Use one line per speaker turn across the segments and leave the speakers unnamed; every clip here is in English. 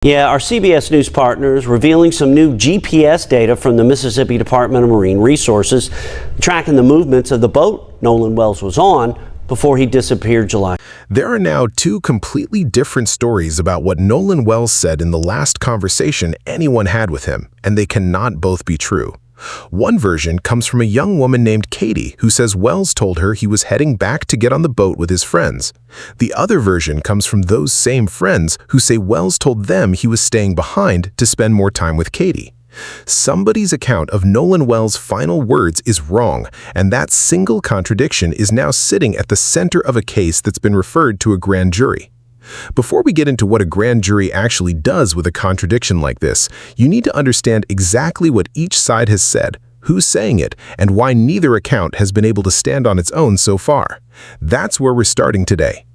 Yeah, our CBS News partners revealing some new GPS data from the Mississippi Department of Marine Resources, tracking the movements of the boat Nolan Wells was on before he disappeared July.
There are now two completely different stories about what Nolan Wells said in the last conversation anyone had with him, and they cannot both be true. One version comes from a young woman named Katie who says Wells told her he was heading back to get on the boat with his friends. The other version comes from those same friends who say Wells told them he was staying behind to spend more time with Katie. Somebody's account of Nolan Wells' final words is wrong, and that single contradiction is now sitting at the center of a case that's been referred to a grand jury. Before we get into what a grand jury actually does with a contradiction like this, you need to understand exactly what each side has said, who's saying it, and why neither account has been able to stand on its own so far. That's where we're starting today.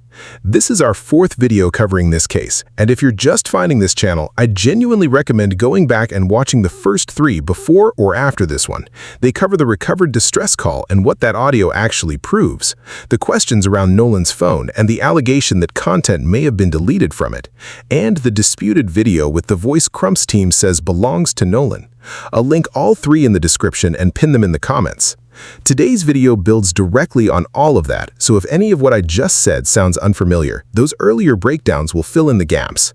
This is our fourth video covering this case, and if you're just finding this channel, I genuinely recommend going back and watching the first three before or after this one. They cover the recovered distress call and what that audio actually proves, the questions around Nolan's phone and the allegation that content may have been deleted from it, and the disputed video with the voice Crump's team says belongs to Nolan. I'll link all three in the description and pin them in the comments. Today's video builds directly on all of that, so if any of what I just said sounds unfamiliar, those earlier breakdowns will fill in the gaps.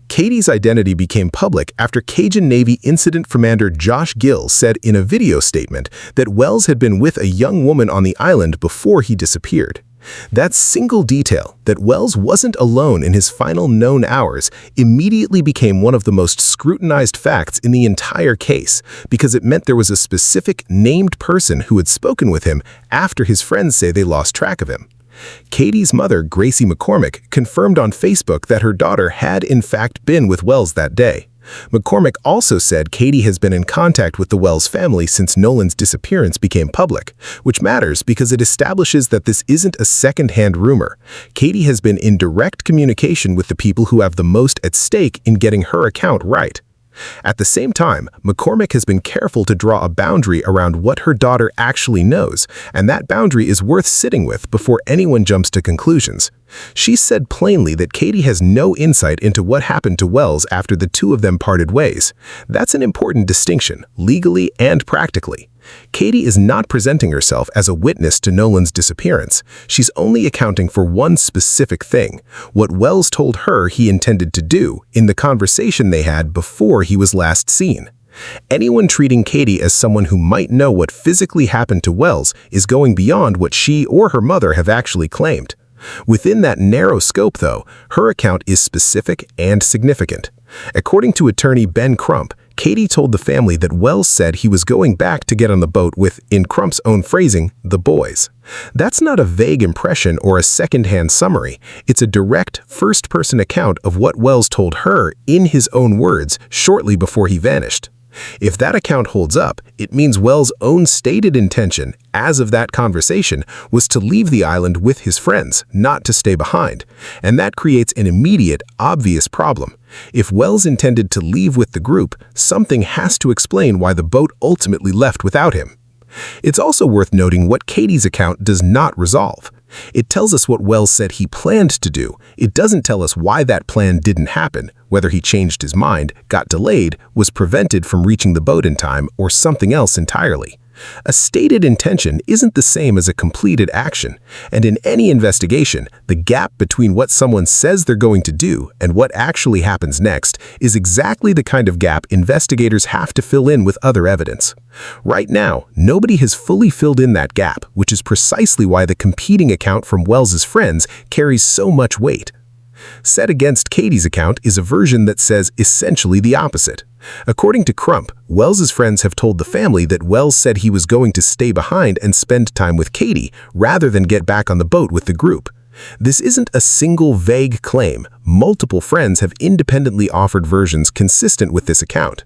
Katie's identity became public after Cajun Navy Incident Commander Josh Gill said in a video statement that Wells had been with a young woman on the island before he disappeared. That single detail, that Wells wasn't alone in his final known hours, immediately became one of the most scrutinized facts in the entire case because it meant there was a specific named person who had spoken with him after his friends say they lost track of him. Katie's mother, Gracie McCormick, confirmed on Facebook that her daughter had in fact been with Wells that day. McCormick also said Katie has been in contact with the Wells family since Nolan's disappearance became public, which matters because it establishes that this isn't a second-hand rumor. Katie has been in direct communication with the people who have the most at stake in getting her account right. At the same time, McCormick has been careful to draw a boundary around what her daughter actually knows, and that boundary is worth sitting with before anyone jumps to conclusions. She said plainly that Katie has no insight into what happened to Wells after the two of them parted ways. That's an important distinction, legally and practically. Katie is not presenting herself as a witness to Nolan's disappearance. She's only accounting for one specific thing, what Wells told her he intended to do in the conversation they had before he was last seen. Anyone treating Katie as someone who might know what physically happened to Wells is going beyond what she or her mother have actually claimed. Within that narrow scope, though, her account is specific and significant. According to attorney Ben Crump, Katie told the family that Wells said he was going back to get on the boat with, in Crump's own phrasing, the boys. That's not a vague impression or a second-hand summary. It's a direct, first-person account of what Wells told her in his own words shortly before he vanished. If that account holds up, it means Wells' own stated intention, as of that conversation, was to leave the island with his friends, not to stay behind. And that creates an immediate, obvious problem. If Wells intended to leave with the group, something has to explain why the boat ultimately left without him. It's also worth noting what Katie's account does not resolve. It tells us what Wells said he planned to do. It doesn't tell us why that plan didn't happen, whether he changed his mind, got delayed, was prevented from reaching the boat in time, or something else entirely. A stated intention isn't the same as a completed action, and in any investigation, the gap between what someone says they're going to do and what actually happens next is exactly the kind of gap investigators have to fill in with other evidence. Right now, nobody has fully filled in that gap, which is precisely why the competing account from Wells's friends carries so much weight. Set against Katie's account is a version that says essentially the opposite. According to Crump, Wells's friends have told the family that Wells said he was going to stay behind and spend time with Katie rather than get back on the boat with the group. This isn't a single vague claim. Multiple friends have independently offered versions consistent with this account.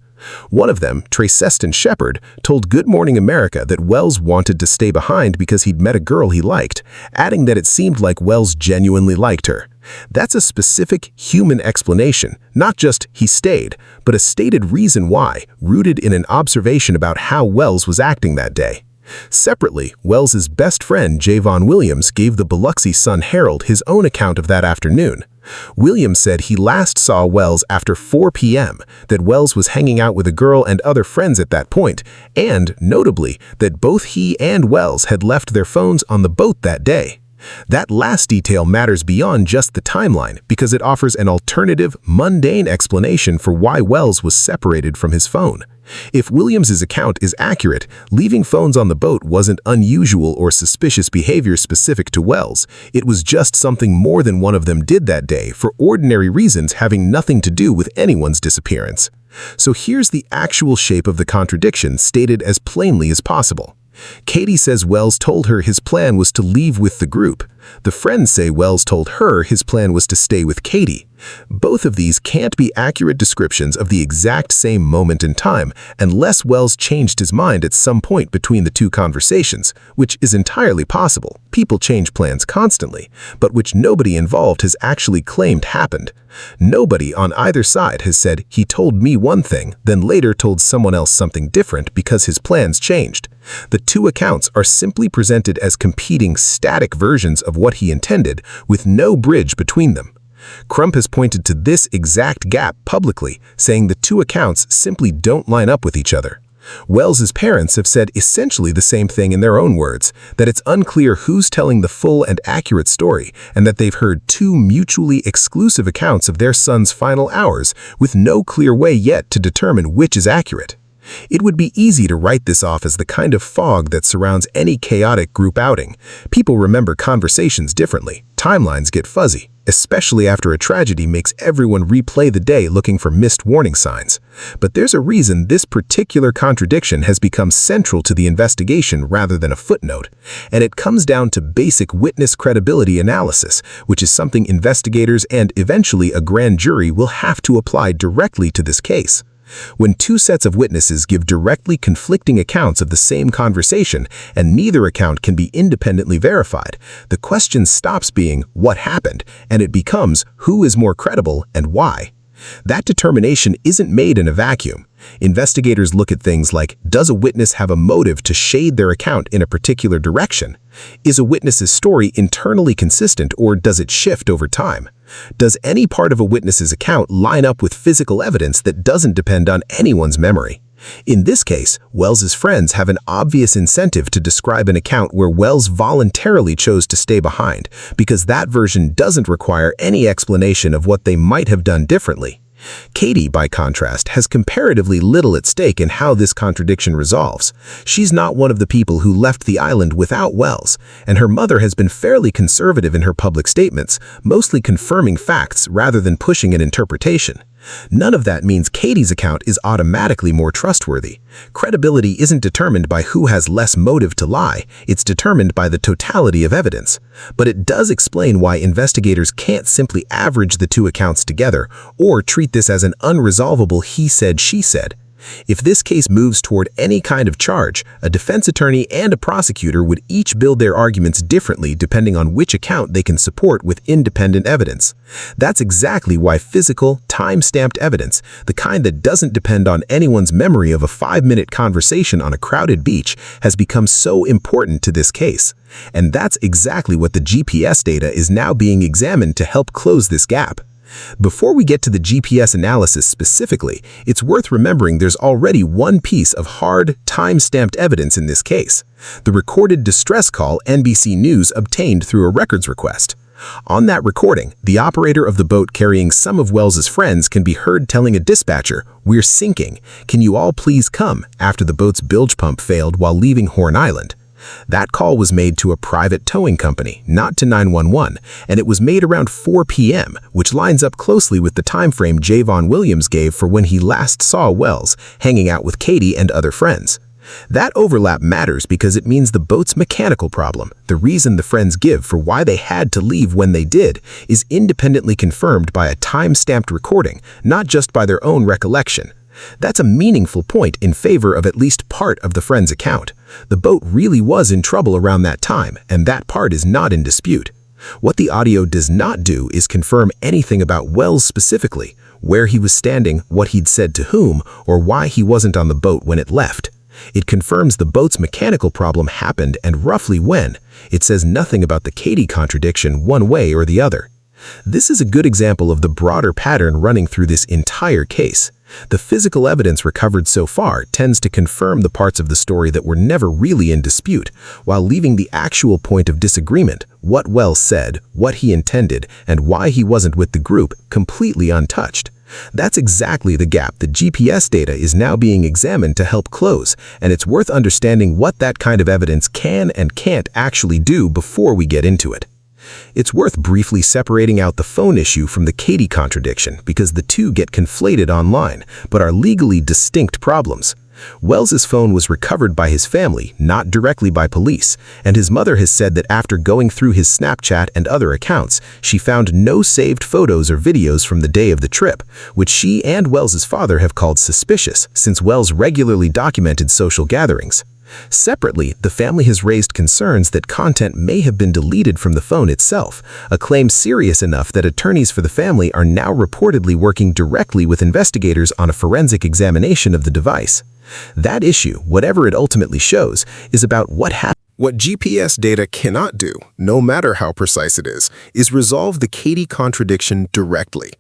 One of them, Traceston Shepard, told Good Morning America that Wells wanted to stay behind because he'd met a girl he liked, adding that it seemed like Wells genuinely liked her. That's a specific human explanation, not just he stayed, but a stated reason why, rooted in an observation about how Wells was acting that day. Separately, Wells's best friend, Javon Williams, gave the Biloxi Sun-Herald his own account of that afternoon. Williams said he last saw Wells after 4 p.m., that Wells was hanging out with a girl and other friends at that point, and, notably, that both he and Wells had left their phones on the boat that day. That last detail matters beyond just the timeline because it offers an alternative, mundane explanation for why Wells was separated from his phone. If Williams's account is accurate, leaving phones on the boat wasn't unusual or suspicious behavior specific to Wells. It was just something more than one of them did that day for ordinary reasons having nothing to do with anyone's disappearance. So here's the actual shape of the contradiction stated as plainly as possible. Katie says Wells told her his plan was to leave with the group. The friends say Wells told her his plan was to stay with Katie. Both of these can't be accurate descriptions of the exact same moment in time unless Wells changed his mind at some point between the two conversations, which is entirely possible. People change plans constantly, but which nobody involved has actually claimed happened. Nobody on either side has said he told me one thing, then later told someone else something different because his plans changed. The two accounts are simply presented as competing static versions of what he intended, with no bridge between them. Crump has pointed to this exact gap publicly, saying the two accounts simply don't line up with each other. Wells's parents have said essentially the same thing in their own words, that it's unclear who's telling the full and accurate story, and that they've heard two mutually exclusive accounts of their son's final hours, with no clear way yet to determine which is accurate. It would be easy to write this off as the kind of fog that surrounds any chaotic group outing. People remember conversations differently. Timelines get fuzzy, especially after a tragedy makes everyone replay the day looking for missed warning signs. But there's a reason this particular contradiction has become central to the investigation rather than a footnote, and it comes down to basic witness credibility analysis, which is something investigators and eventually a grand jury will have to apply directly to this case. When two sets of witnesses give directly conflicting accounts of the same conversation and neither account can be independently verified, the question stops being what happened and it becomes who is more credible and why. That determination isn't made in a vacuum. Investigators look at things like, does a witness have a motive to shade their account in a particular direction? Is a witness's story internally consistent or does it shift over time? Does any part of a witness's account line up with physical evidence that doesn't depend on anyone's memory? In this case, Wells's friends have an obvious incentive to describe an account where Wells voluntarily chose to stay behind, because that version doesn't require any explanation of what they might have done differently. Katie, by contrast, has comparatively little at stake in how this contradiction resolves. She's not one of the people who left the island without Wells, and her mother has been fairly conservative in her public statements, mostly confirming facts rather than pushing an interpretation. None of that means Katie's account is automatically more trustworthy. Credibility isn't determined by who has less motive to lie, it's determined by the totality of evidence. But it does explain why investigators can't simply average the two accounts together or treat this as an unresolvable he said, she said. If this case moves toward any kind of charge, a defense attorney and a prosecutor would each build their arguments differently depending on which account they can support with independent evidence. That's exactly why physical, time-stamped evidence, the kind that doesn't depend on anyone's memory of a 5-minute conversation on a crowded beach, has become so important to this case. And that's exactly what the GPS data is now being examined to help close this gap. Before we get to the GPS analysis specifically, it's worth remembering there's already one piece of hard, time-stamped evidence in this case: the recorded distress call NBC News obtained through a records request. On that recording, the operator of the boat carrying some of Wells's friends can be heard telling a dispatcher, "We're sinking. Can you all please come?" after the boat's bilge pump failed while leaving Horn Island. That call was made to a private towing company, not to 911, and it was made around 4 p.m., which lines up closely with the time frame Javon Williams gave for when he last saw Wells, hanging out with Katie and other friends. That overlap matters because it means the boat's mechanical problem, the reason the friends give for why they had to leave when they did, is independently confirmed by a time-stamped recording, not just by their own recollection. That's a meaningful point in favor of at least part of the friend's account. The boat really was in trouble around that time, and that part is not in dispute. What the audio does not do is confirm anything about Wells specifically, where he was standing, what he'd said to whom, or why he wasn't on the boat when it left. It confirms the boat's mechanical problem happened and roughly when. It says nothing about the Katie contradiction one way or the other. This is a good example of the broader pattern running through this entire case. The physical evidence recovered so far tends to confirm the parts of the story that were never really in dispute, while leaving the actual point of disagreement, what Wells said, what he intended, and why he wasn't with the group, completely untouched. That's exactly the gap that GPS data is now being examined to help close, and it's worth understanding what that kind of evidence can and can't actually do before we get into it. It's worth briefly separating out the phone issue from the Katie contradiction because the two get conflated online, but are legally distinct problems. Wells's phone was recovered by his family, not directly by police, and his mother has said that after going through his Snapchat and other accounts, she found no saved photos or videos from the day of the trip, which she and Wells's father have called suspicious since Wells regularly documented social gatherings. Separately, the family has raised concerns that content may have been deleted from the phone itself, a claim serious enough that attorneys for the family are now reportedly working directly with investigators on a forensic examination of the device. That issue, whatever it ultimately shows, is about what happened. What GPS data cannot do, no matter how precise it is resolve the Katie contradiction directly.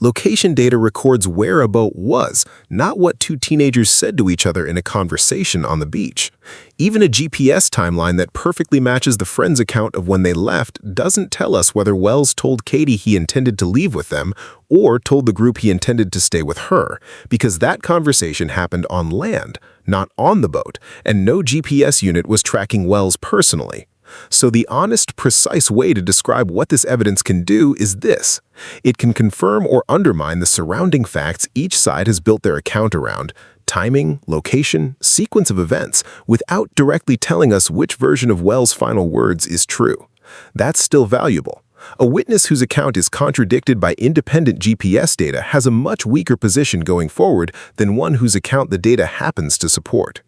Location data records where a boat was, not what two teenagers said to each other in a conversation on the beach. Even a GPS timeline that perfectly matches the friend's account of when they left doesn't tell us whether Wells told Katie he intended to leave with them or told the group he intended to stay with her, because that conversation happened on land, not on the boat, and no GPS unit was tracking Wells personally. So the honest, precise way to describe what this evidence can do is this. It can confirm or undermine the surrounding facts each side has built their account around, timing, location, sequence of events, without directly telling us which version of Wells' final words is true. That's still valuable. A witness whose account is contradicted by independent GPS data has a much weaker position going forward than one whose account the data happens to support.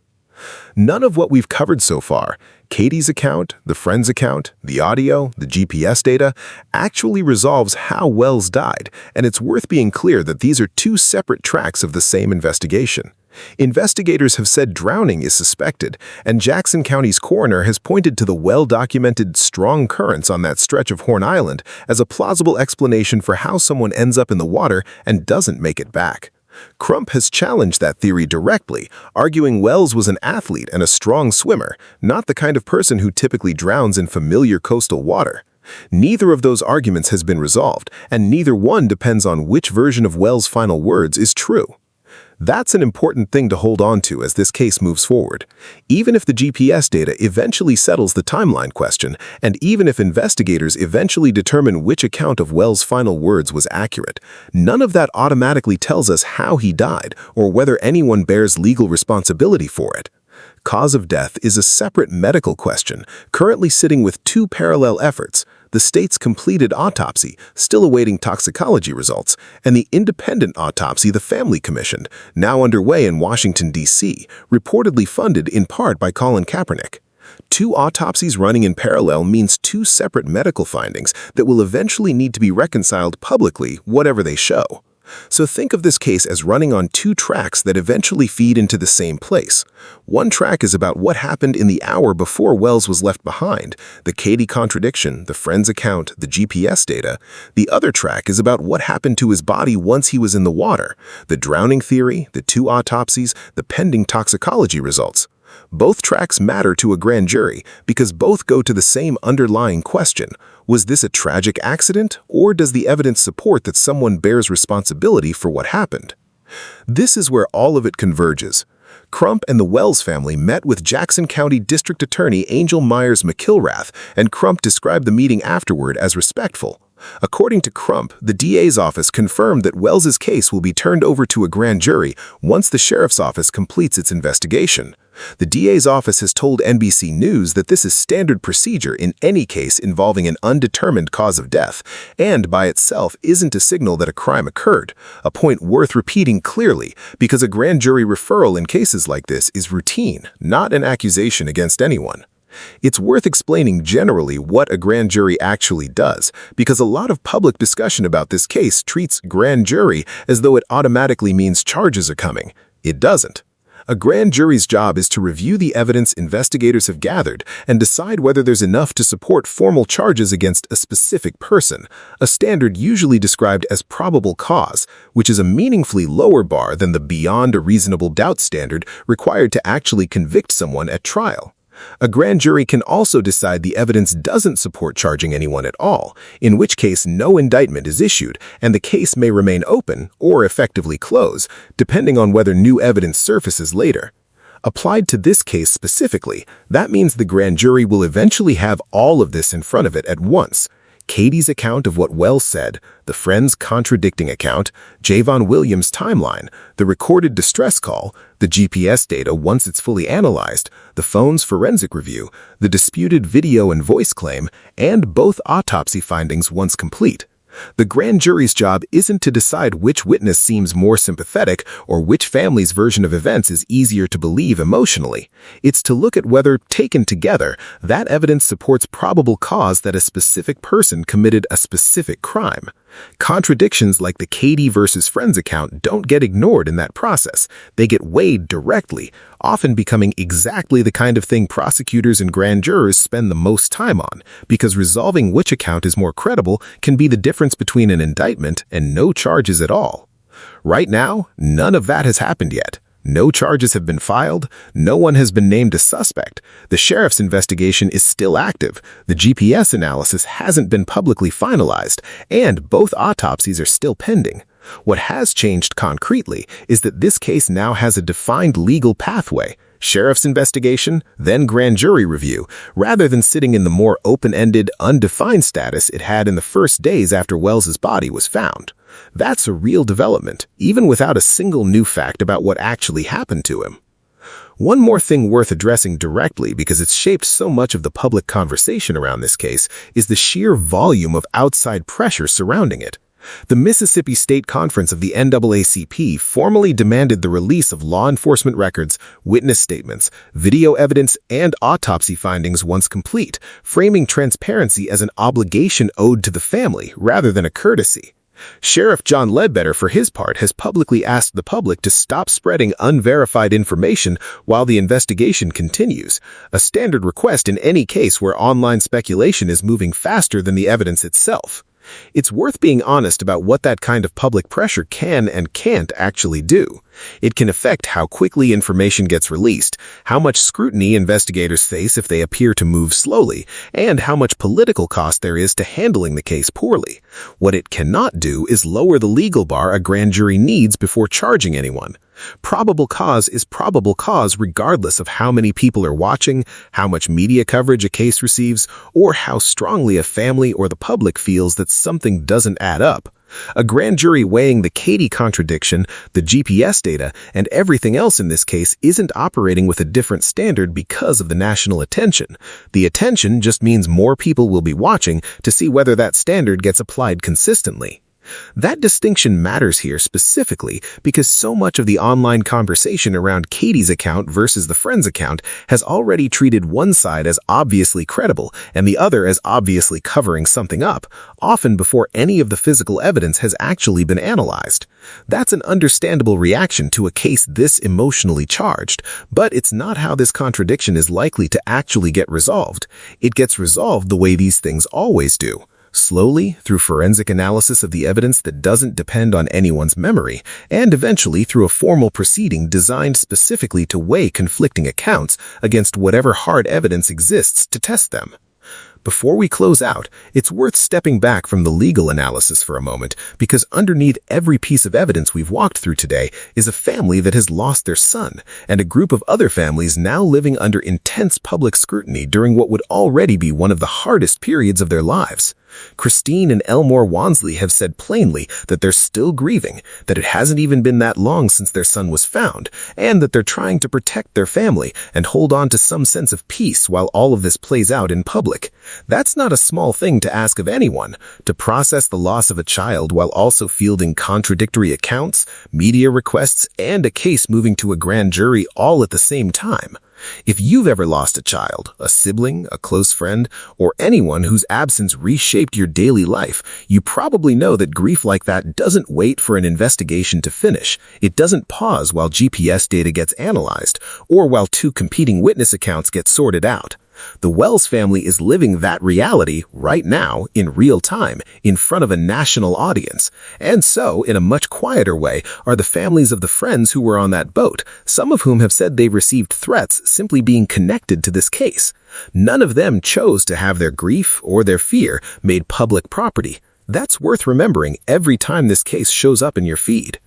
None of what we've covered so far, Katie's account, the friend's account, the audio, the GPS data, actually resolves how Wells died, and it's worth being clear that these are two separate tracks of the same investigation. Investigators have said drowning is suspected, and Jackson County's coroner has pointed to the well-documented strong currents on that stretch of Horn Island as a plausible explanation for how someone ends up in the water and doesn't make it back. Crump has challenged that theory directly, arguing Wells was an athlete and a strong swimmer, not the kind of person who typically drowns in familiar coastal water. Neither of those arguments has been resolved, and neither one depends on which version of Wells' final words is true. That's an important thing to hold on to as this case moves forward. Even if the GPS data eventually settles the timeline question, and even if investigators eventually determine which account of Wells' final words was accurate, none of that automatically tells us how he died or whether anyone bears legal responsibility for it. Cause of death is a separate medical question, currently sitting with two parallel efforts: the state's completed autopsy, still awaiting toxicology results, and the independent autopsy the family commissioned, now underway in Washington, D.C., reportedly funded in part by Colin Kaepernick. Two autopsies running in parallel means two separate medical findings that will eventually need to be reconciled publicly, whatever they show. So think of this case as running on two tracks that eventually feed into the same place. One track is about what happened in the hour before Wells was left behind, the Katie contradiction, the friend's account, the GPS data. The other track is about what happened to his body once he was in the water, the drowning theory, the two autopsies, the pending toxicology results. Both tracks matter to a grand jury because both go to the same underlying question: was this a tragic accident, or does the evidence support that someone bears responsibility for what happened? This is where all of it converges. Crump and the Wells family met with Jackson County District Attorney Angel Myers McIlrath, and Crump described the meeting afterward as respectful. According to Crump, the DA's office confirmed that Wells's case will be turned over to a grand jury once the sheriff's office completes its investigation. The DA's office has told NBC News that this is standard procedure in any case involving an undetermined cause of death, and by itself isn't a signal that a crime occurred, a point worth repeating clearly because a grand jury referral in cases like this is routine, not an accusation against anyone. It's worth explaining generally what a grand jury actually does, because a lot of public discussion about this case treats grand jury as though it automatically means charges are coming. It doesn't. A grand jury's job is to review the evidence investigators have gathered and decide whether there's enough to support formal charges against a specific person, a standard usually described as probable cause, which is a meaningfully lower bar than the beyond a reasonable doubt standard required to actually convict someone at trial. A grand jury can also decide the evidence doesn't support charging anyone at all, in which case no indictment is issued and the case may remain open or effectively close, depending on whether new evidence surfaces later. Applied to this case specifically, that means the grand jury will eventually have all of this in front of it at once. Katie's account of what Wells said, the friend's contradicting account, Javon Williams' timeline, the recorded distress call, the GPS data once it's fully analyzed, the phone's forensic review, the disputed video and voice claim, and both autopsy findings once complete. The grand jury's job isn't to decide which witness seems more sympathetic or which family's version of events is easier to believe emotionally. It's to look at whether, taken together, that evidence supports probable cause that a specific person committed a specific crime. Contradictions like the Katie versus Friends account don't get ignored in that process. They get weighed directly, often becoming exactly the kind of thing prosecutors and grand jurors spend the most time on, because resolving which account is more credible can be the difference between an indictment and no charges at all. Right now, none of that has happened yet. No charges have been filed. No one has been named a suspect. The sheriff's investigation is still active. The GPS analysis hasn't been publicly finalized, and both autopsies are still pending. What has changed concretely is that this case now has a defined legal pathway: sheriff's investigation, then grand jury review, rather than sitting in the more open-ended, undefined status it had in the first days after Wells's body was found. That's a real development, even without a single new fact about what actually happened to him. One more thing worth addressing directly, because it's shaped so much of the public conversation around this case, is the sheer volume of outside pressure surrounding it. The Mississippi State Conference of the NAACP formally demanded the release of law enforcement records, witness statements, video evidence, and autopsy findings once complete, framing transparency as an obligation owed to the family rather than a courtesy. Sheriff John Ledbetter, for his part, has publicly asked the public to stop spreading unverified information while the investigation continues, a standard request in any case where online speculation is moving faster than the evidence itself. It's worth being honest about what that kind of public pressure can and can't actually do. It can affect how quickly information gets released, how much scrutiny investigators face if they appear to move slowly, and how much political cost there is to handling the case poorly. What it cannot do is lower the legal bar a grand jury needs before charging anyone. Probable cause is probable cause regardless of how many people are watching, how much media coverage a case receives, or how strongly a family or the public feels that something doesn't add up. A grand jury weighing the Katie contradiction, the GPS data, and everything else in this case isn't operating with a different standard because of the national attention. The attention just means more people will be watching to see whether that standard gets applied consistently. That distinction matters here specifically because so much of the online conversation around Katie's account versus the friend's account has already treated one side as obviously credible and the other as obviously covering something up, often before any of the physical evidence has actually been analyzed. That's an understandable reaction to a case this emotionally charged, but it's not how this contradiction is likely to actually get resolved. It gets resolved the way these things always do. Slowly, through forensic analysis of the evidence that doesn't depend on anyone's memory, and eventually through a formal proceeding designed specifically to weigh conflicting accounts against whatever hard evidence exists to test them. Before we close out, it's worth stepping back from the legal analysis for a moment, because underneath every piece of evidence we've walked through today is a family that has lost their son, and a group of other families now living under intense public scrutiny during what would already be one of the hardest periods of their lives. Christine and Elmore Wansley have said plainly that they're still grieving, that it hasn't even been that long since their son was found, and that they're trying to protect their family and hold on to some sense of peace while all of this plays out in public. That's not a small thing to ask of anyone, to process the loss of a child while also fielding contradictory accounts, media requests, and a case moving to a grand jury all at the same time. If you've ever lost a child, a sibling, a close friend, or anyone whose absence reshaped your daily life, you probably know that grief like that doesn't wait for an investigation to finish. It doesn't pause while GPS data gets analyzed, or while two competing witness accounts get sorted out. The Wells family is living that reality right now, in real time, in front of a national audience. And so, in a much quieter way, are the families of the friends who were on that boat, some of whom have said they've received threats simply being connected to this case. None of them chose to have their grief or their fear made public property. That's worth remembering every time this case shows up in your feed.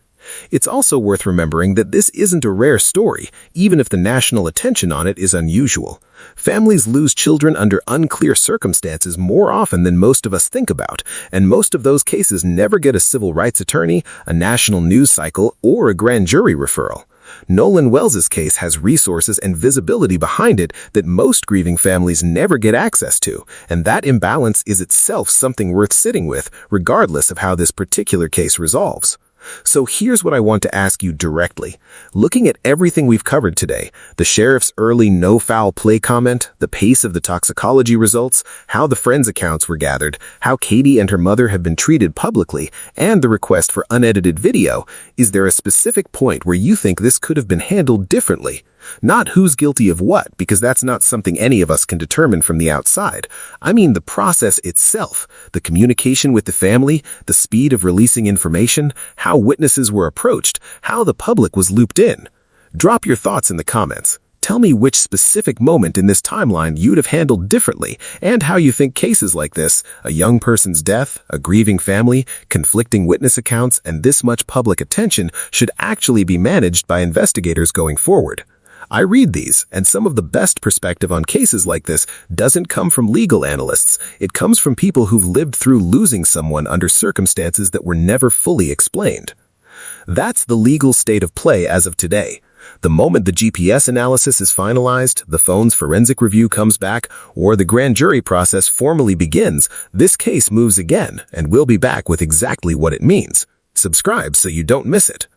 It's also worth remembering that this isn't a rare story, even if the national attention on it is unusual. Families lose children under unclear circumstances more often than most of us think about, and most of those cases never get a civil rights attorney, a national news cycle, or a grand jury referral. Nolan Wells' case has resources and visibility behind it that most grieving families never get access to, and that imbalance is itself something worth sitting with, regardless of how this particular case resolves. So here's what I want to ask you directly. Looking at everything we've covered today, the sheriff's early no-foul play comment, the pace of the toxicology results, how the friends' accounts were gathered, how Katie and her mother have been treated publicly, and the request for unedited video, is there a specific point where you think this could have been handled differently? Not who's guilty of what, because that's not something any of us can determine from the outside. I mean the process itself, the communication with the family, the speed of releasing information, how witnesses were approached, how the public was looped in. Drop your thoughts in the comments. Tell me which specific moment in this timeline you'd have handled differently, and how you think cases like this, a young person's death, a grieving family, conflicting witness accounts, and this much public attention should actually be managed by investigators going forward. I read these, and some of the best perspective on cases like this doesn't come from legal analysts. It comes from people who've lived through losing someone under circumstances that were never fully explained. That's the legal state of play as of today. The moment the GPS analysis is finalized, the phone's forensic review comes back, or the grand jury process formally begins, this case moves again, and we'll be back with exactly what it means. Subscribe so you don't miss it.